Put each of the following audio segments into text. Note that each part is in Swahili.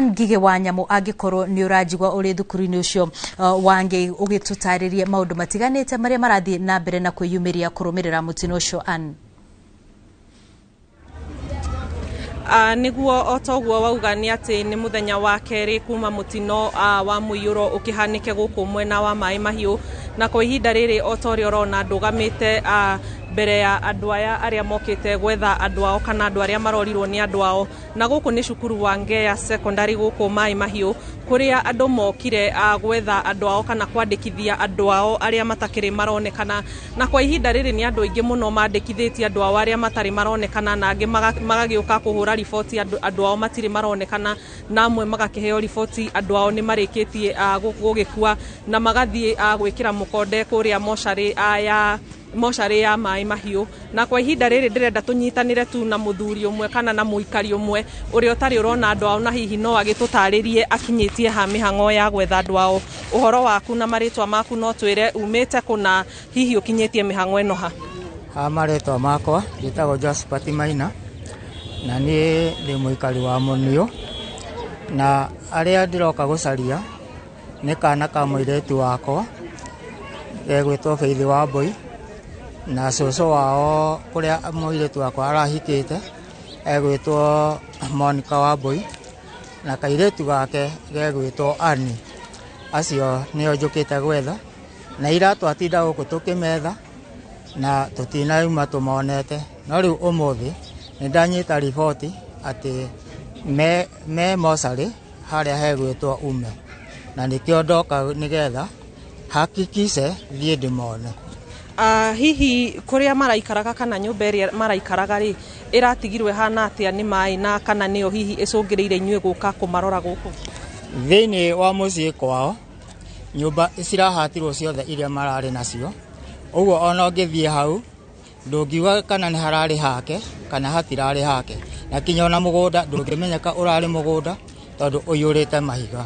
Ngige wa Nyamu angikorwo ni uranjigwa uri thukuru-ini ucio wange ugitutaririe maundu matiganite maria marathie na mbere na kwiyumiria kurumirira mutino ucio niguo otoguo wauga ni ati ni muthenya wa keri kuma mutino wa muiyuro ukihanike guku mwena wa Mai Mahiu na kwa ihinda riri otori orona ndugamite mbere ya andu aya aria mokite gwetha andu ao kana andu aria marorirwo ni andu ao na guku ni cukuru wa Ngea secondary guku Mai Mahiu kuria andu mokire gwetha andu ao kana kwandikithia andu ao aria matakiri maronekana na kwa ihinda riri ni andu aingi muno mandikithitie andu ao aria matari maronekana na angi magagiuka kuhura riboti andu ao matiri maronekana na amwe magakiheo riboti andu ao ni marikitie gugikua na magathie gwikira mukonde kuria moshari ya Mai Mahiu na kwa ihinda riri ndirenda tunyitanire tu na muthuri umwe kana na muikari umwe uri otari urona andu ao na hihi no agitutaririe akinyitie ha mihango ya gwetha andu ao uhoro waku na maritwa maku no twire umite kuna hihi ukinyitie mihango eno ha maritwa makwa gitago Josephat Maina na ni ndi muikari wa Munio na aria ndiroka gucaria ni kana ka muiretu wakwa gwitwo Faith wa Boy na soso wao kuria muiretu wakwa arahikite gwitwo Monica wa Boy na kairetu gake gwitwo Ani acio nio njukite gwetha na iratu atinda guku tukimetha na tutinauma tumonete no riu umuthi ni ndanyita riboti ati me mosari haria hegwitwo ume na nikio ndoka nigetha hakikise thie ndimone hihi kuria maraikaraga kana nyumba iria maraikaraga ri iratigirwe hana atia ni mai na kana nio hihi icungireire inyue guka kumarora guku thiini wa mucii kwao nyumba cirahatirwo ciothe iria marari nacio uguo ona ngithie hau ndungiuga kana ni harari hake kana hatirari hake na kinya na mugunda ndungimenyeka urari mugunda tondu uyurite mahiga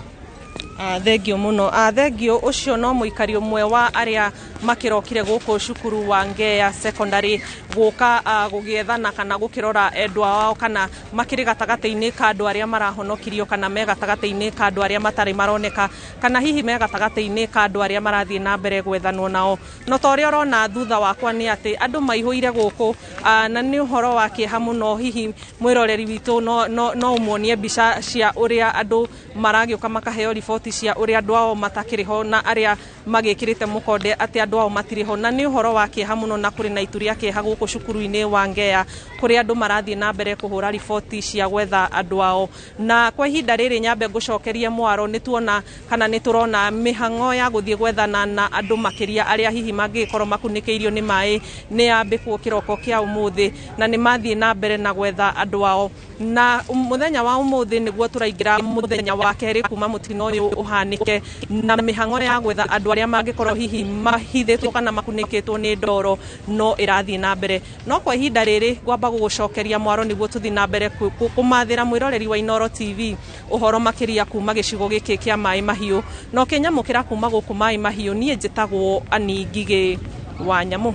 thengio muno thengio ucio no muikari umwe wa aria makirokire guku cukuru wa Ngea secondary guka gugiethana kana gukirora endwa wao kana makiri gatagata-ini ka andu aria marahonokirio kana me gatagata-ini ka andu aria matari maroneka kana hihi me gatagata-ini ka andu aria marathie na mbere gwethanwo nao no tori orona thutha wakwa ni ati andu maihuire guku na ni uhoro wa kieha muno hihi mwiroreri witu no umuonie mbica cia uria andu maragiuka makaheo riboti cia uria andu ao matakiriho na aria magikirite mukonde ati andu ao matiriho na ni uhoro wa kieha muno na kuri na ituria kieha guku cukuru-ini wa Ngea kuri andu marathie na mbere kuhura riboti cia gwetha andu ao na kwa ihinda riri nyambe ngucokerie mwaro ni tuona kana ni turona mihango ya guthie gwethana na andu makiria aria hihi mangikorwo makunikeirio ni mai ni yambikwo kiroko kia umuthi na ni mathie na mbere na gwetha andu ao na muthenya wa umuthi niguo turaingira muthenya wa keri kuma mutino uyu uhanike na mihango ya gwetha andu aria mangikorwo hihi mahithitwo kana makunikitwo ni ndoro no irathie na mbere no kwa ihinda riri ngwamba gugucokeria mwaro niguo tuthie na mbere kumathira mwiroreri wa Inooro TV uhoro makiria kuma gicigo giki kia Mai Mahiu no kinyamukira kuma guku Mai Mahiu nie njitagwo Ani Ngige wa Nyamu.